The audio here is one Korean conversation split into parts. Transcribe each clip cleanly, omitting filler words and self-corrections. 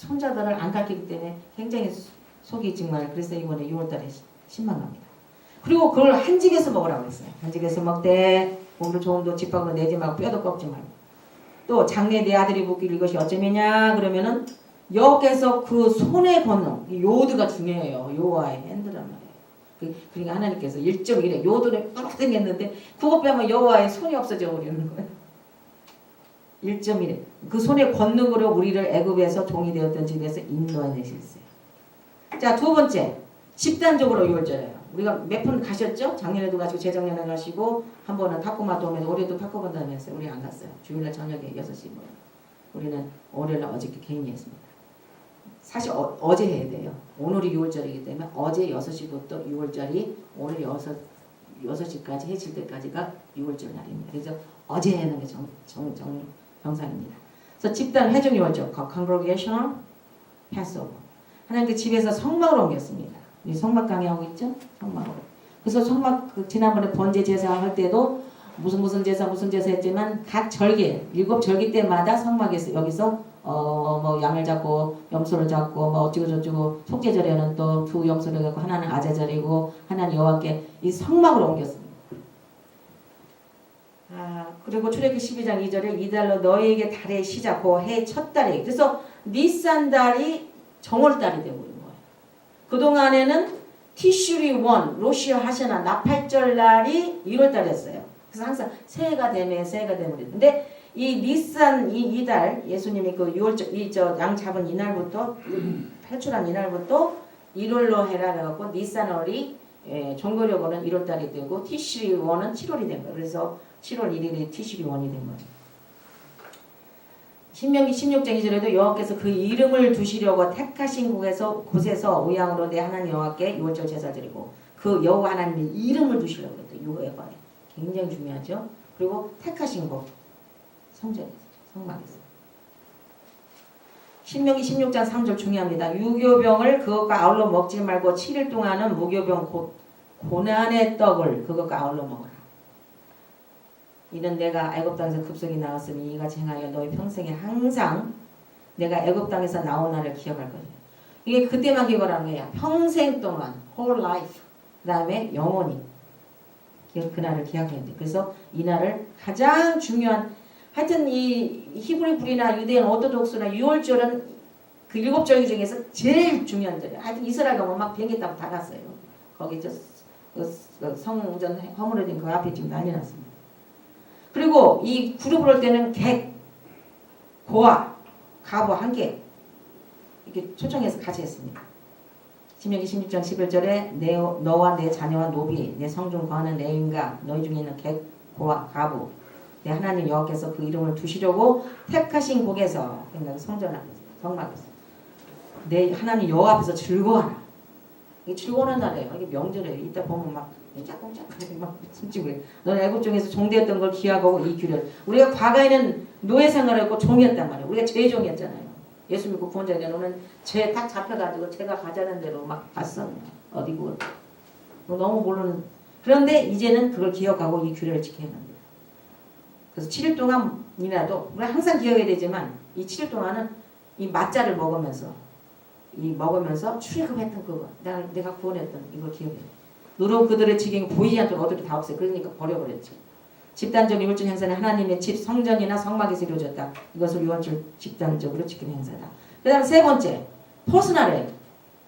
손자들을 안 가르치기 때문에 굉장히 속이 정말 그래서 이번에 6월달에 신망갑니다. 그리고 그걸 한 집에서 먹으라고 했어요. 한 집에서 먹되 몸도 좋음도 집 밖으로 내지 말고 뼈도 꺾지 말고 또 장래 내 아들이 묻기를 이것이 어쩌면냐 그러면은 여기서 그 손에 걷는 요드가 중요해요. 요와의 핸드란 말이에요. 그러니까 하나님께서 1.1에 요드를 빡 당겼는데 그거 빼면 여호와의 손이 없어져 버리는 거예요. 1.1에 그 손의 권능으로 우리를 애굽에서 종이 되었던 집에서 인도해내셨어요. 자, 두 번째 집단적으로 유월절이에요. 우리가 몇 번 가셨죠? 작년에도 가시고 재작년에 가시고 한 번은 타코마 도움에서 올해도 타코마 다녔어요. 우리 안 갔어요. 주일날 저녁에 6시 모여. 우리는 월요일날 어저께 개인이 했습니다. 사실 어제 해야 돼요. 오늘이 6월절이기 때문에 어제 6시부터 6월절이 오늘 6시까지 해질 때까지가 6월절 날입니다. 그래서 어제 하는 게 정상입니다. 그래서 집단 회중 6월절, Congregational Passover. 하나님께 집에서 성막으로 옮겼습니다. 우리 성막 강의하고 있죠? 성막으로. 그래서 성막 지난번에 번제 제사 할 때도 무슨 제사 했지만 각 절기 7절기 때마다 성막에서 여기서 뭐 양을 잡고 염소를 잡고 뭐 어쩌고 저쩌고 속죄절에는 또 두 염소를 갖고 하나는 아제절이고 하나는 여호와께 이 성막으로 옮겼습니다. 그리고 출애굽기 12장 2절에 이달로 너희에게 달의 시작 그 해 첫 달에 그래서 니산 달이 정월달이 되고 있는 거예요. 그동안에는 티슈리 원 로시아 하샤나 나팔절 날이 1월달이었어요. 그래서 항상 새해가 되면 근데 이 니산 이달 예수님이 그 6월절 양 잡은 이날부터 탈출한 이날부터 1월로 해라 해갖고 니산월이 종교력으로는 1월달이 되고 티슈리 원은 7월이 된 거예요. 그래서 7월 1일이 티슈리 원이 된 거예요. 신명기 16장 2절에도 여호와께서 그 이름을 두시려고 택하신 곳에서 의향으로 내 하나님 여호와께 6월절 제사 드리고 그 여호와 하나님의 이름을 두시려고 그랬대요. 여호와에 굉장히 중요하죠. 그리고 택하신 곳 성전에서 성막에서 신명기 16장 3절 중요합니다. 유교병을 그것과 아울러 먹지 말고 7일 동안은 무교병 곧 고난의 떡을 그것과 아울러 먹어라. 이는 내가 애굽 땅에서 급속히 나왔으니 이같이 행하여 너희 평생에 항상 내가 애굽 땅에서 나온 날을 기억할 것이다. 이게 그때만 기억하라는 거야. 평생 동안 whole life 그 다음에 영원히 그 날을 기억해야 돼. 그래서 이 날을 가장 중요한 하여튼 이 히브리 불이나 유대인 오토독스나 6월절은 그 7절기 중에서 제일 중요한 절이에요. 하여튼 이스라엘 가면 막 비행기 타고 다 갔어요. 거기 성전 허물어진 그 앞에 지금 난리 났습니다. 그리고 이 그룹을 할 때는 객, 고아, 가부 한 개 이렇게 초청해서 같이 했습니다. 신명기 16장 11절에 너와 내 자녀와 노비, 내 성중 거하는 내 인가, 너희 중에 있는 객, 고아, 가부 내 하나님 여호와께서 그 이름을 두시려고 택하신 곳에서 그러니까 성전을 성막에서 내 하나님 여호와 앞에서 즐거워하라. 이게 즐거워하는 날이에요. 이게 명절이에요. 이따 보면 막 짝꿍짝꿍 막 숨지고 그래. 너는 애굽 중에서 종되었던 걸 기억하고 이 규례를 우리가 과거에는 노예 생활했고 종이었단 말이에요. 우리가 죄종이었잖아요. 예수 믿고 구원자 되는 죄 딱 잡혀가지고 제가 가자는 대로 막 갔어. 어디고 너무 모르는 그런데 이제는 그걸 기억하고 이 규례를 지켜야 합니다. 그래서 7일 동안이라도 우리 항상 기억해야 되지만 이 7일 동안은 이 맛자를 먹으면서 출애굽했던 그거 내가 구원했던 이걸 기억해야 돼. 누로 그들의 지경이 보이지 않도록 어들이 다 없어요. 그러니까 버려버렸지. 집단적 6월절 행사는 하나님의 집 성전이나 성막에서 이루어졌다. 이것을 6월절 집단적으로 지키는 행사다. 그 다음 세 번째 퍼스널에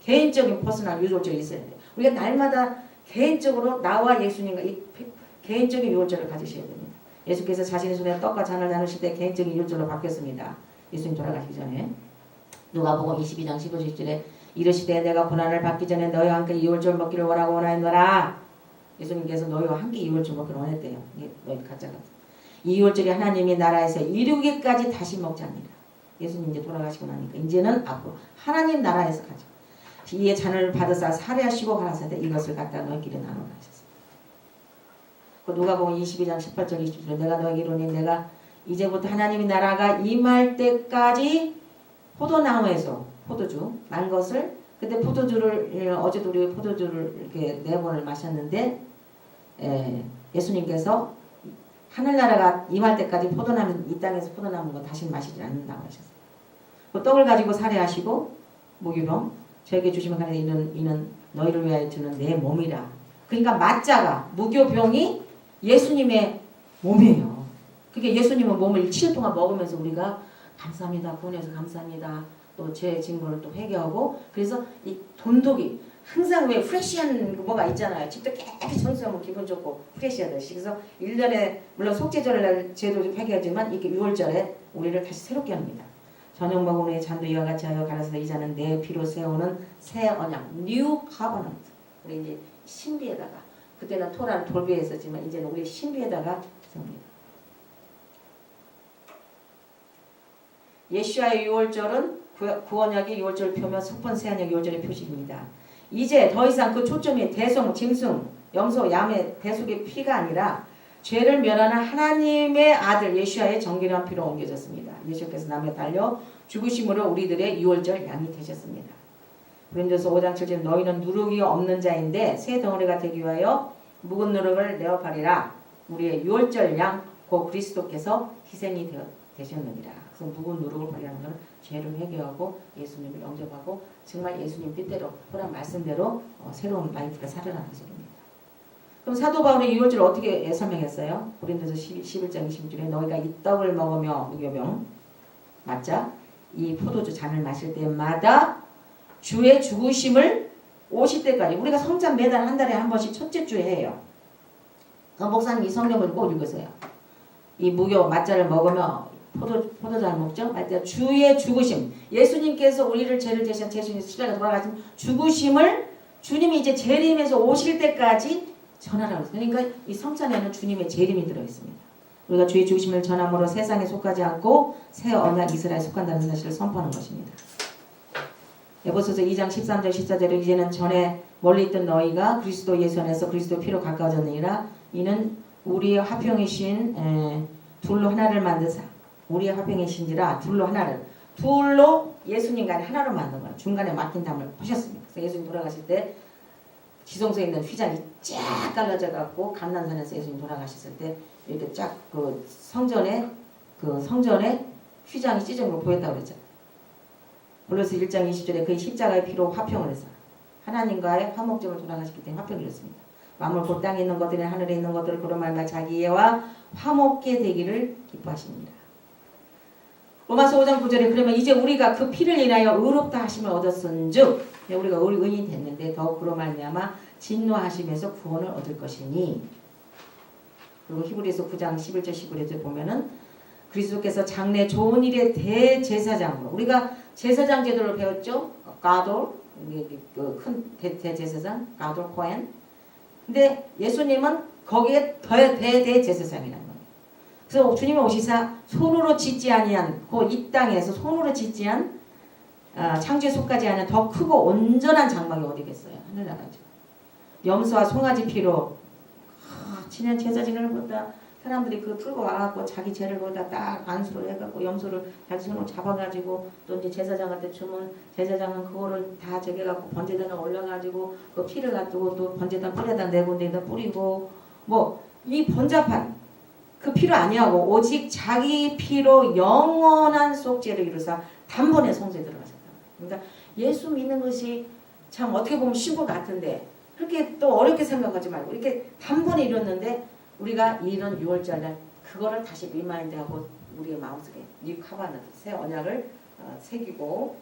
개인적인 퍼스널 6월절이 있어야 돼요. 우리가 날마다 개인적으로 나와 예수님과 이 개인적인 6월절을 가지셔야 됩니다. 예수께서 자신의 손에 떡과 잔을 나누실 때 개인적인 6월절로 바뀌었습니다. 예수님 돌아가시기 전에 누가복음 22장 15절에 이르시되 내가 고난을 받기 전에 너희와 함께 2월절 먹기를 원하였노라. 예수님께서 너희와 함께 2월절 먹기를 원했대요. 너희 가짜가. 2월절이 하나님이 나라에서 이루기까지 다시 먹자니라. 예수님 이제 돌아가시고 나니까 이제는 앞으로 하나님 나라에서 가자. 이에 잔을 받으사 살해하시고 가라사대 이것을 갖다 너희끼리 나누라 하셨어요. 그 누가복음 22장 18절 20절 내가 너희에게 이르노니 내가 이제부터 하나님의 나라가 임할 때까지 포도나무에서 포도주 난 것을 그때 포도주를 어제도 우리 포도주를 이렇게 4번을 마셨는데 예수님께서 하늘나라가 임할 때까지 포도나무 이 땅에서 포도나무 거 다시 마시지 않는다고 하셨어요. 그 떡을 가지고 살해하시고 무교병 저에게 주시면 가는 이는 너희를 위하여 주는 내 몸이라. 그러니까 맞자가 무교병이 예수님의 몸이에요. 그게 예수님의 몸을 7일 동안 먹으면서 우리가 감사합니다. 구원해서 감사합니다. 또 제 증거를 또 회개하고 그래서 이 돈독이 항상 왜 프레시한 뭐가 있잖아요. 집도 깨끗이 청소하면 기분 좋고 프레시하듯이. 그래서 1년에 물론 속죄절날 제도 회개하지만 이게 6월절에 우리를 다시 새롭게 합니다. 저녁 먹은 후에 잔도 이와 같이 하여 가라사대 이 잔은 내 피로 세우는 새 언약 뉴 커버넌트. 우리 이제 신비에다가 그때는 토라는 돌비에 있었지만 이제는 우리 신비에다가 세웁니다. 예수와의 6월절은 구원약의 6월절 표면 속번 세한약 6월절의 표식입니다. 이제 더 이상 그 초점이 대송, 짐승, 염소, 야매, 대속의 피가 아니라 죄를 면하는 하나님의 아들 예수와의 정결한 피로 옮겨졌습니다. 예수께서 나무에 달려 죽으심으로 우리들의 6월절 양이 되셨습니다. 고린도서 5장 7절 너희는 누룩이 없는 자인데 새 덩어리가 되기 위하여 묵은 누룩을 내어 버리라. 우리의 6월절 양 곧 그리스도께서 희생이 되셨느니라. 그래서 묵은 누룩을 버리라는 것은 죄를 회개하고 예수님을 영접하고 정말 예수님 뜻대로 그런 말씀대로 새로운 라이프가 살아나는 소리입니다. 그럼 사도 바울이 6월절을 어떻게 설명했어요? 고린도서 11장 20절에 너희가 이 떡을 먹으며 무교병 맞자 이 포도주 잔을 마실 때마다 주의 죽으심을 오실 때까지 우리가 성찬 매달 한 달에 한 번씩 첫째 주에 해요. 목사님 이 성경을 꼭 읽으세요. 이 무교 맞자를 먹으며 포도잔을 먹죠. 말때 주의 죽으심 예수님께서 우리를 죄를 대신 예수님 십자가에 돌아가신 죽으심을 주님이 이제 재림에서 오실 때까지 전하라고 했어요. 그러니까 이 성찬에는 주님의 재림이 들어있습니다. 우리가 주의 죽으심을 전함으로 세상에 속하지 않고 새 언약 이스라엘에 속한다는 사실을 선포하는 것입니다. 에베소서 2장 13절 14절에 이제는 전에 멀리 있던 너희가 그리스도 예수 안에서 그리스도 피로 가까워졌느니라. 이는 우리의 화평이신 둘로 하나를 만드사 우리의 화평이신지라 둘로 하나를 둘로 예수님과 하나로 만든 거예요. 중간에 막힌 담을 푸셨습니다. 그래서 예수님 돌아가실 때 지성소에 있는 휘장이 쫙 갈라져 갖고 감난산에서 예수님 돌아가셨을 때 이렇게 쫙 그 성전에 휘장이 찢어진 걸 보였다고 그랬죠. 골로새 1장 20절에 그의 십자가의 피로 화평을 해서 하나님과의 화목점을 돌아가셨기 때문에 화평을 이뤘습니다. 만물 곧 땅에 있는 것들이 하늘에 있는 것들을 그로 말미암아 자기 이해와 화목게 되기를 기뻐하십니다. 로마서 5장 9절에 그러면 이제 우리가 그 피를 인하여 의롭다 하심을 얻었은즉 우리가 의인이 됐는데 더욱 그로 말미암아 진노하심에서 구원을 얻을 것이니 그리고 히브리서 9장 11절 11절에 보면은 그리스도께서 장래 좋은 일의 대제사장으로 우리가 제사장 제도를 배웠죠. 가돌 큰 대제사장 가돌 코엔 근데 예수님은 거기에 대제사장이라는 거예요. 그래서 주님은 오시사 손으로 짓지 아니한 이 땅에서 손으로 짓지 않은 창조에 속하지 않은 더 크고 온전한 장막이 어디겠어요. 하늘나라죠. 염소와 송아지 피로 친한 제사진을 보다 사람들이 그 풀고 와갖고 자기 죄를 보다 딱 안수를 해갖고 염소를 자기 손으로 잡아가지고 또 이제 제사장한테 주면 제사장은 그거를 다 저겨갖고 번제단에 올려가지고 그 피를 가지고 또 번제단 뿌려다 네 군데에다 뿌리고 뭐 이 번잡한 그 피로 아니하고 오직 자기 피로 영원한 속죄를 이루사 단번에 성소에 들어가셨다. 그러니까 예수 믿는 것이 참 어떻게 보면 쉬운 것 같은데 그렇게 또 어렵게 생각하지 말고 이렇게 단번에 이뤘는데 우리가 이런 6월절날 그거를 다시 리마인드하고 우리의 마음속에 뉴 카바나트 새 언약을 새기고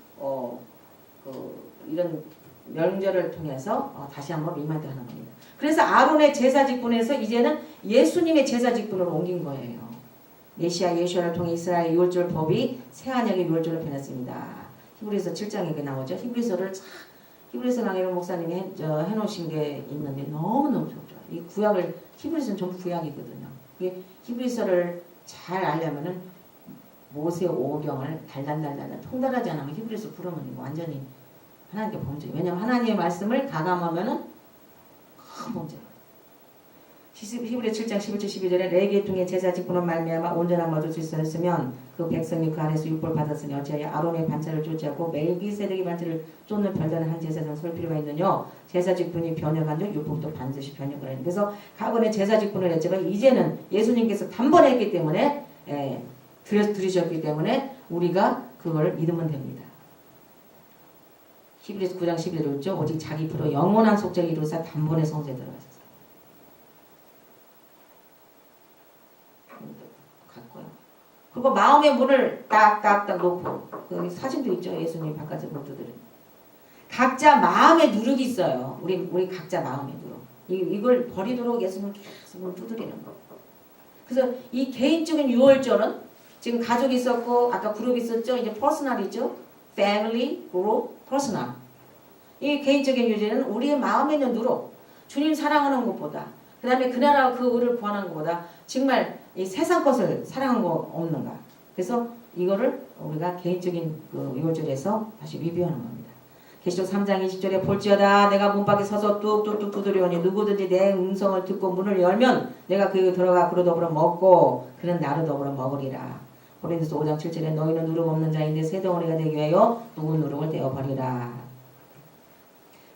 이런 명절을 통해서 다시 한번 리마인드하는 겁니다. 그래서 아론의 제사 직분에서 이제는 예수님의 제사 직분으로 옮긴 거예요. 메시아 예수를 통해 이스라엘 6월절 법이 새 언약의 6월절로 변했습니다. 히브리서 7장에 나오죠. 히브리서 강의로 목사님이 해놓으신 게 있는데 너무너무 좋죠. 이 구약을 히브리서는 전부 구약이거든요. 이게 히브리서를 잘 알려면은 모세 오경을 달달달달 통달하지 않으면 히브리서 풀으면 완전히 하나님께 범죄예요. 왜냐하면 하나님의 말씀을 가감하면은 큰 범죄예요. 히브리 7장 11절 12절에 레위 통해 제사 직분으로 말미암아 온전함을 얻을 수 있었으면 그 백성이 그 안에서 율법을 받았으니 어찌하여 아론의 반차를 쫓지 않고 멜기세덱의 반차를 쫓는 별다른 한 제사장 설 필요가 있느냐. 제사 직분이 변혁한 즉 율법도 반드시 변혁을 해요. 그래서 과거에 제사 직분을 했지만 이제는 예수님께서 단번에 했기 때문에 들으셨기 때문에 우리가 그걸 믿으면 됩니다. 히브리서 9장 11절 있죠. 오직 자기 피로 영원한 속죄를 이루사 단번에 성소에 들어가셨어요. 갔고요. 그리고 마음의 문을 딱딱딱 놓고 그 사진도 있죠. 예수님 바깥에 못 두드려. 각자 마음의 누룩이 있어요. 우리 각자 마음의 누룩. 이걸 버리도록 예수님 계속 문을 두드리는 거. 그래서 이 개인적인 유월절은 지금 가족이 있었고 아까 그룹이 있었죠. 이제 퍼스널이죠. 패밀리, 그룹, 퍼스널. 이 개인적인 유죄는 우리의 마음에 있는 누룩, 주님 사랑하는 것보다, 그 다음에 그 나라 그 의를 구하는 것보다 정말 이 세상 것을 사랑한 거 없는가. 그래서 이거를 우리가 개인적인 그 유월절에서 다시 리뷰하는 겁니다. 계시록 3장 20절에 볼지어다 내가 문 밖에 서서 뚝뚝뚝 두드려오니 누구든지 내 음성을 듣고 문을 열면 내가 그에 들어가 그로 더불어 먹고 그는 나로 더불어 먹으리라. 고린도서 5장 7절에 너희는 누룩 없는 자인데 새 덩어리가 되기 위하여 누군 누룩을 떼어버리라.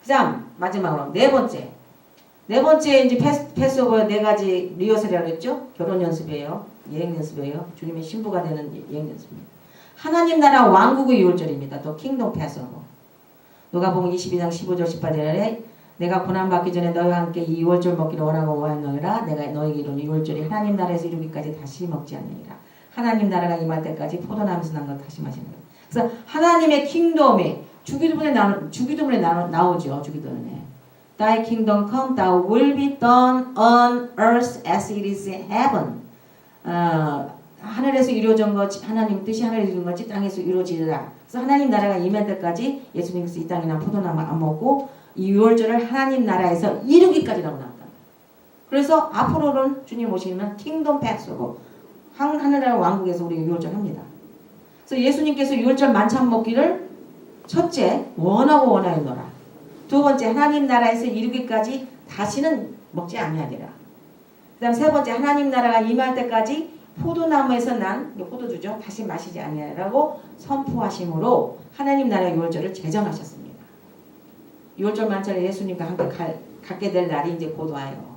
그 다음 마지막으로 네 번째 이제 패스오버 네 가지 리허설이라고 했죠. 결혼 연습이에요. 예행 연습이에요. 주님의 신부가 되는 예행 연습입니다. 하나님 나라 왕국의 유월절입니다. 또 킹덤 패스오버. 누가복음 22장 15절 18절에 내가 고난받기 전에 너희와 함께 이 유월절 먹기를 원하고 원하노라. 내가 너희에게 이루는 유월절이 하나님 나라에서 이루기까지 다시 먹지 않느니라. 하나님 나라가 임할 때까지 포도나무에서 난 걸 다시 마시는 거예요. 그래서 하나님의 킹덤이 주기도문에 나오죠. 주기도문에 Thy kingdom come, Thy will be done on earth as it is in heaven. 하늘에서 이루어진 것, 하나님 뜻이 하늘에서 이루어진 것이 땅에서 이루어지리라. 그래서 하나님 나라가 임할 때까지 예수님께서 이 땅에 난 포도나무 안 먹고 이 유월절을 하나님 나라에서 이루기까지라고 나왔다. 그래서 앞으로는 주님 오시면 킹덤 패스고 하늘나라 왕국에서 우리 유월절 합니다. 그래서 예수님께서 유월절 만찬 먹기를 첫째 원하고 원하였노라. 두 번째 하나님 나라에서 이루기까지 다시는 먹지 아니하리라. 그 다음 세 번째 하나님 나라가 임할 때까지 포도나무에서 난 포도주죠. 다시 마시지 아니하라고 선포하심으로 하나님 나라의 유월절을 제정하셨습니다. 유월절 만찬을 예수님과 함께 갖게 될 날이 이제 곧 와요.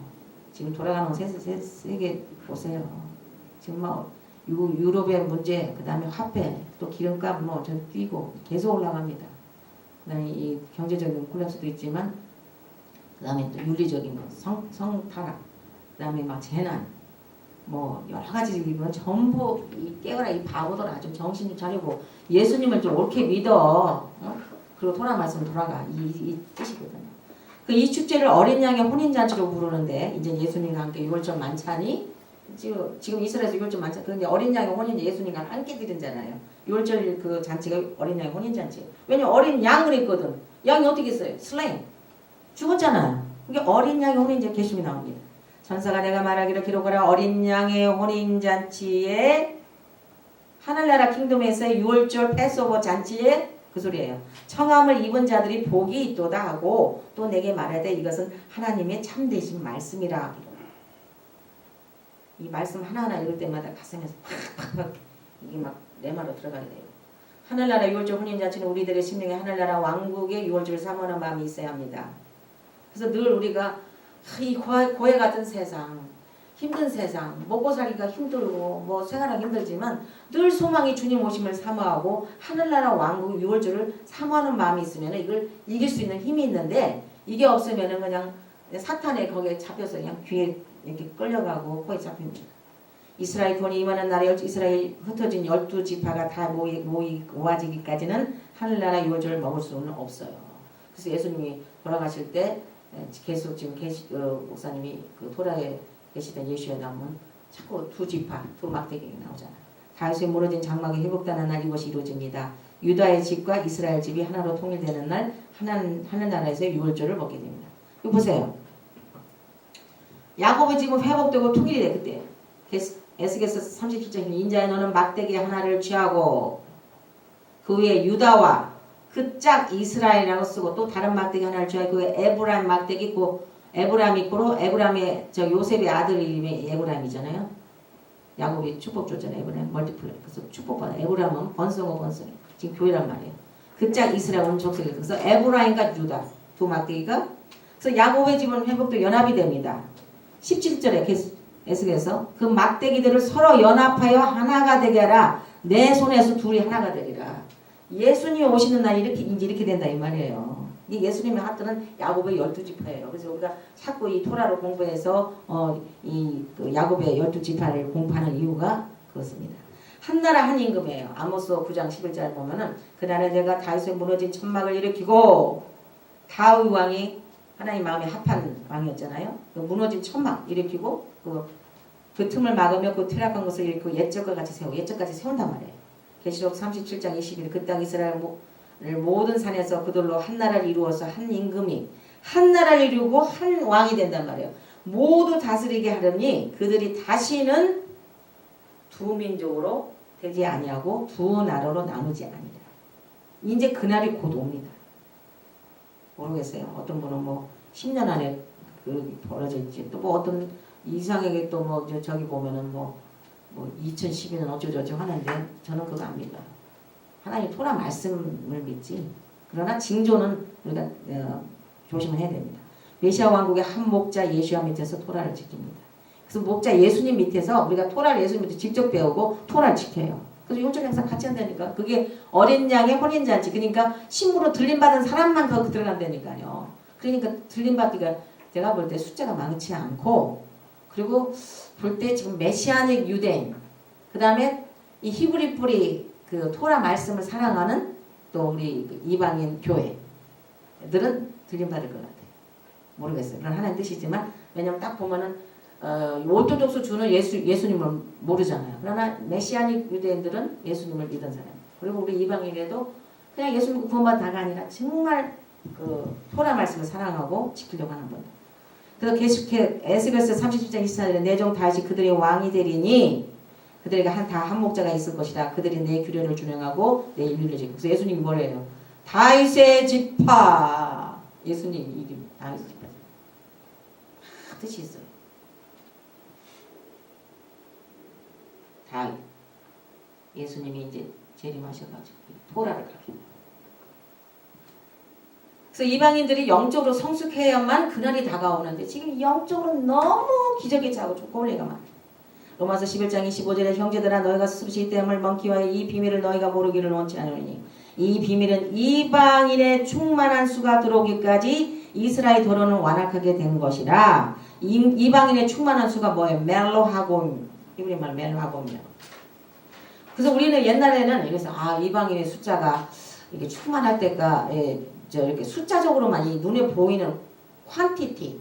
지금 돌아가는 세계 보세요. 지금 뭐 유럽의 문제, 그 다음에 화폐, 또 기름값 뭐 좀 뛰고 계속 올라갑니다. 그 다음에 이 경제적인 콜랩스도 있지만 그 다음에 또 윤리적인 거, 성타락, 그 다음에 막 재난, 뭐 여러 가지 이건 전부 깨어라 이 바보들아 좀 정신 좀 차리고 예수님을 좀 옳게 믿어. 그리고 토라 말씀 돌아가 이 뜻이거든요. 이 축제를 어린 양의 혼인잔치로 부르는데 이제 예수님과 함께 유월절 만찬이 지금 이스라엘에서 유월절 만찬 그런데 어린 양의 혼인 예수님과 함께 드린잖아요. 유월절 그 잔치가 어린 양의 혼인잔치. 왜냐면 어린 양을 했거든. 양이 어떻게 했어요? 슬레임 죽었잖아요. 그게 어린 양의 혼인잔치 계시이 나옵니다. 천사가 내가 말하기를 기록하라 어린 양의 혼인잔치에 하늘나라 킹덤에서의 유월절 패스오버 잔치에 그 소리예요. 청함을 입은 자들이 복이 있도다 하고 또 내게 말하되 이것은 하나님의 참되신 말씀이라. 이 말씀 하나하나 읽을 때마다 가슴에서 팍팍팍 이게 막 내 말로 들어가야 돼요. 하늘나라 유월절 혼인잔치는 우리들의 심령에 하늘나라 왕국의 유월절을 사모하는 마음이 있어야 합니다. 그래서 늘 우리가 이 고해 같은 세상, 힘든 세상, 먹고 살기가 힘들고 뭐 생활하기 힘들지만 늘 소망이 주님 오심을 사모하고 하늘나라 왕국 유월절을 사모하는 마음이 있으면 이걸 이길 수 있는 힘이 있는데 이게 없으면 그냥 사탄에 거기에 잡혀서 그냥 귀에 이렇게 끌려가고 코에 잡힙니다. 이스라엘 구원이 임하는 날에 이스라엘 흩어진 12지파가 다 모아지기까지는 하늘나라 유월절을 먹을 수는 없어요. 그래서 예수님이 돌아가실 때 계속 지금 목사님이 그 토라에 계시던 예수에 나오면 자꾸 두 지파, 두 막대기 나오잖아요. 다윗의 무너진 장막이 회복되는 날 이것이 이루어집니다. 유다의 집과 이스라엘 집이 하나로 통일되는 날 하늘나라에서 유월절을 먹게 됩니다. 이거 보세요. 야곱의 집은 회복되고 통일이 돼 그때. 에스겔서 37장 인자야 너는 막대기 하나를 취하고 그 위에 유다와 그 짝 이스라엘이라고 쓰고 또 다른 막대기 하나를 취하고 그 에브라임 막대기 그 에브라임이 있고 에브라임의 저 요셉의 아들 이름이 에브라임이잖아요. 야곱이 축복 줬잖아요. 에브라임 멀티플레이. 그래서 축복받아. 에브라임은 번성어 번성이 지금 교회란 말이에요. 그 짝 이스라엘은 족속이 그래서 에브라임과 유다 두 막대기가 그래서 야곱의 집은 회복도 연합이 됩니다. 17절에 에스겔에서 그 막대기들을 서로 연합하여 하나가 되게 하라. 내 손에서 둘이 하나가 되리라. 예수님이 오시는 날 이렇게 이제 이렇게 된다 이 말이에요. 이 예수님의 하트는 야곱의 12지파예요. 그래서 우리가 자꾸 이 토라를 공부해서 그 야곱의 12지파를 공부하는 이유가 그렇습니다. 한 나라 한 임금이에요. 아모스 9장 11절 보면은 그날에 내가 다윗의 무너진 천막을 일으키고 다윗 왕이 하나님 마음에 합한 왕이었잖아요. 그 무너진 천막 일으키고 그 틈을 막으며 그 퇴락한 것을 일으키고 옛적과 같이 세운단 말이에요. 계시록 37장 21일 그 땅 이스라엘 모든 산에서 그들로 한 나라를 이루어서 한 임금이 한 나라를 이루고 한 왕이 된단 말이에요. 모두 다스리게 하려니 그들이 다시는 두 민족으로 되지 아니하고 두 나라로 나누지 아니라. 이제 그날이 곧 옵니다. 모르겠어요. 어떤 분은 뭐 10년 안에 그 벌어질지 또 뭐 어떤 이상하게 또 뭐 저기 보면은 뭐 2012년 어쩌저쩌 하는데 저는 그거 안 믿어요. 하나님 토라 말씀을 믿지. 그러나 징조는 우리가 조심을 해야 됩니다. 메시아 왕국의 한 목자 예수와 밑에서 토라를 지킵니다. 그래서 목자 예수님 밑에서 우리가 토라를 예수님 밑에 직접 배우고 토라를 지켜요. 그래서 율전 행사 같이 한다니까. 그게 어린 양의 혼인잔치. 그러니까 신부로 들림받은 사람만 거기 들어간다니까요. 그러니까 들림받기가 제가 볼 때 숫자가 많지 않고 그리고 볼 때 지금 메시아닉 유대인 그 다음에 이 히브리 뿌리 그 토라 말씀을 사랑하는 또 우리 그 이방인 교회들은 들림받을 것 같아요. 모르겠어요. 그건 하나님 뜻이지만 왜냐면 딱 보면은 오토독스 주는 예수님을 모르잖아요. 그러나 메시아닉 유대인들은 예수님을 믿은 사람. 그리고 우리 이방인에도 그냥 예수님 구원받다가 아니라 정말 그 토라 말씀을 사랑하고 지키려고 하는 분들. 그래서 계속해 에스겔서 37장 24절에 내 종 다윗이 그들의 왕이 되리니 그들에게 다 한 목자가 있을 것이다. 그들이 내 규례를 준행하고 내 인류를 지키고. 그래서 예수님이 뭐래요? 다윗의 지파. 예수님 이름 다윗의 지파. 뜻이 있어요. 다윗. 예수님이 이제 재림하셔가지고 토라를 가르쳐. 그래서 이방인들이 영적으로 성숙해야만 그날이 다가오는데 지금 영적으로 너무 기적이 차고 초콜릿가 많아요. 로마서 11장 25절에 형제들아 너희가 스스로 땜을 먹기와해 이 비밀을 너희가 모르기를 원치 않으니 이 비밀은 이방인의 충만한 수가 들어오기까지 이스라엘 도로는 완악하게 된 것이라. 이방인의 충만한 수가 뭐예요? 멜로하곰. 히브리 말 멜로하곰이요. 그래서 우리는 옛날에는 그래서 이방인의 숫자가 이게 충만할 때가 이렇게 숫자적으로만 이 눈에 보이는 퀀티티,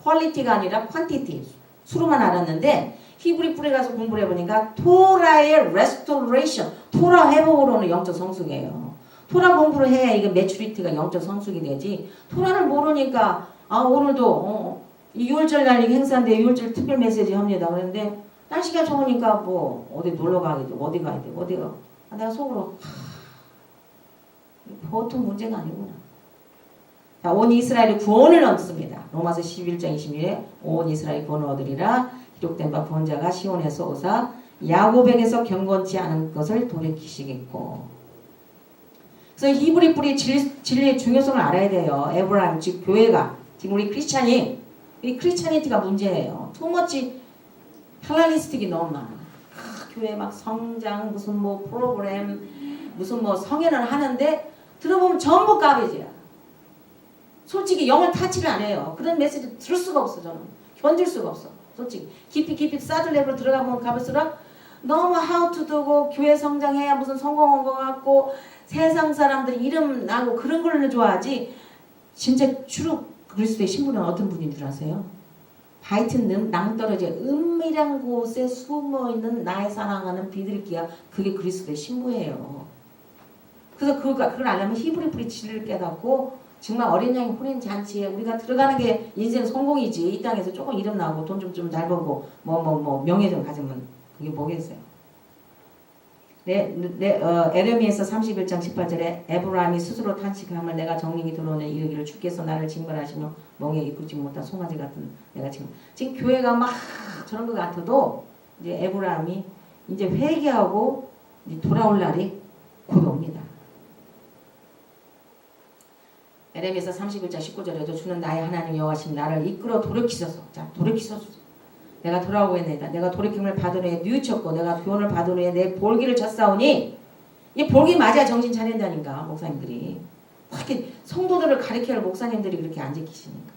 퀄리티가 아니라 퀀티티 수로만 알았는데 히브리 뿌리 가서 공부를 해보니까 토라의 레스토레이션, 토라 회복으로는 영적 성숙이에요. 토라 공부를 해야 이게 매추리티가 영적 성숙이 되지. 토라를 모르니까 오늘도 이 6월절 날 행사인데 6월절 특별 메시지 합니다. 그런데 날씨가 좋으니까 뭐 어디 놀러 가야지 어디 가야 돼 어디가. 내가 속으로 보통 문제가 아니구나. 자, 온 이스라엘이 구원을 얻습니다. 로마서 11장 20일에 온 이스라엘 구원을 얻으리라. 기록된 바 본자가 시온에서 오사 야곱에게서 경건치 않은 것을 돌이키시겠고. 그래서 히브리 뿌리 진리의 중요성을 알아야 돼요. 에브라임 즉 교회가 지금 우리 크리스찬이 이 크리스찬이티가 문제예요. 투머치 플라니스틱이 너무 많아. 교회 막 성장 무슨 뭐 프로그램 무슨 뭐 성회는 하는데 들어보면 전부 까베지야. 솔직히 영을 타치를 안 해요. 그런 메시지 들을 수가 없어. 저는 견딜 수가 없어. 솔직히 깊이 사드 레벨로 들어가면 가볼수록 너무 하우투두고 교회 성장해야 무슨 성공한 것 같고 세상 사람들 이름 나고 그런 걸로 좋아하지. 진짜 주로 그리스도의 신부는 어떤 분인 줄 아세요? 하여튼 낭떠러지에 은밀한 곳에 숨어있는 나의 사랑하는 비둘기야. 그게 그리스도의 신부예요. 그래서 그걸 알려면 히브리 뿌리 진리를 깨닫고 정말 어린 양의 혼인 잔치에 우리가 들어가는 게 인생 성공이지. 이 땅에서 조금 이름 나고 돈 좀 잘 벌고 명예 좀 가지면 그게 뭐겠어요. 에레미야서 31장 18절에 에브라임이 스스로 탄식함을 내가 정령이 들어오는 이르기를 주께서 나를 징벌하시며 멍에 이끌지 못한 송아지 같은 내가 지금 교회가 막 저런 것 같아도 이제 에브라임이 이제 회개하고 이제 돌아올 날이 곧 옵니다. 에레미야서 31장 19절에도 주는 나의 하나님 여호와신 나를 이끌어 돌이키소서. 자, 돌이키소서. 내가 돌아오겠나이다. 내가 돌이킴을 받은 후에 뉘우쳤고 내가 교훈을 받은 후에 내 볼기를 쳤사오니 이 볼기 맞아야 정신 차린다니까 목사님들이. 그렇게 성도들을 가리켜야 할 목사님들이 그렇게 안 지키시니까.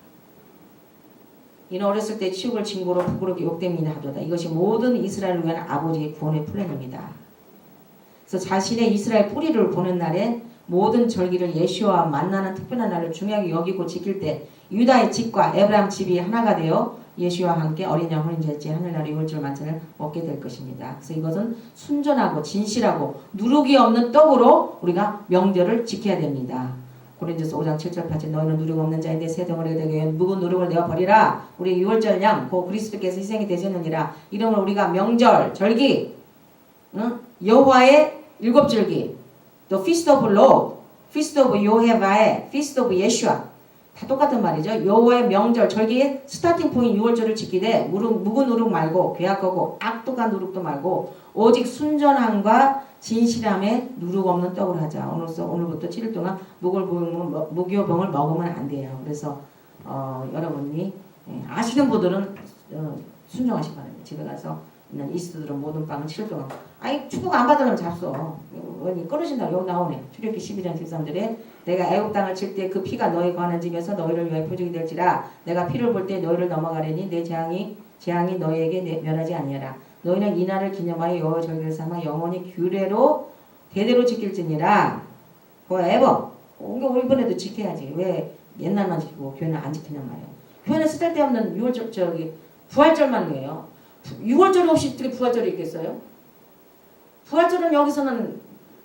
이는 어렸을 때 치욕을 징고로 부끄럽게 욕됨이나 하도다. 이것이 모든 이스라엘을 위한 아버지의 구원의 플랜입니다. 그래서 자신의 이스라엘 뿌리를 보는 날에 모든 절기를 예수와 만나는 특별한 날을 중요하게 여기고 지킬 때 유다의 집과 에브라임 집이 하나가 되어 예수와 함께 어린 양 혼인잔치 하늘나라 유월절 만찬을 먹게 될 것입니다. 그래서 이것은 순전하고 진실하고 누룩이 없는 떡으로 우리가 명절을 지켜야 됩니다. 고린도서 5장 7절 8절 너희는 누룩 없는 자인데 새 덩어리가 되기 위해 묵은 누룩을 내어 버리라. 우리 유월절 양 곧 그리스도께서 희생이 되셨느니라. 이러면 우리가 명절 절기 여호와의 일곱 절기 또 Feast of Lord, Feast of 요헤바에, Feast of 예슈아 다 똑같은 말이죠. 여호와의 명절 절기의 스타팅 포인트 6월절을 지키되 묵은 누룩 말고 괴악하고 악독한 누룩도 말고 오직 순전함과 진실함에 누룩 없는 떡을 하자. 오늘부터 7일 동안 무교병을 먹으면 안 돼요. 그래서 여러분이 아시는 분들은 순종하시기 바랍니다. 집에 가서 있는 이스트들은 모든 빵은 7일 동안 아니 축복 안 받으려면 잡숴. 끊으신다. 여기 나오네. 출애굽기 12장 13절에 내가 애굽 땅을 칠 때 그 피가 너희 거하는 집에서 너희를 위하여 표적이 될지라 내가 피를 볼 때 너희를 넘어가려니 내 재앙이 너희에게 면하지 아니하라. 너희는 이 날을 기념하여 여호와 절기를 삼아 영원히 규례로 대대로 지킬지니라. forever. 우리 이번에도 지켜야지. 왜 옛날만 지키고 교회는 안 지키냔 말이에요. 교회는 쓸데없는 6월 부활절만 해요. 6월절 없이 어떻게 부활절이 있겠어요? 부활절은 여기서는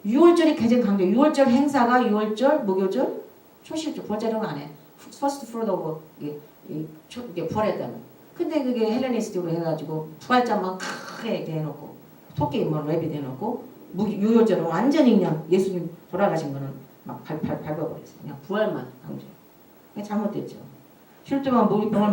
6월절이 가장 강조. 6월절 행사가 6월절, 무교절, 초실절, 부활절 이런 거 안 해. First fruit of 이게 부활했다는. 근데 그게 헬레니스트로 해가지고 부활절만 크게 해놓고 토끼 뭐 랩이 해놓고 6월절은 완전히 그냥 예수님 돌아가신 거는 막 밟아버렸어요. 그냥 부활만 강조. 그게 잘못됐죠. 쉴 때만 무기병을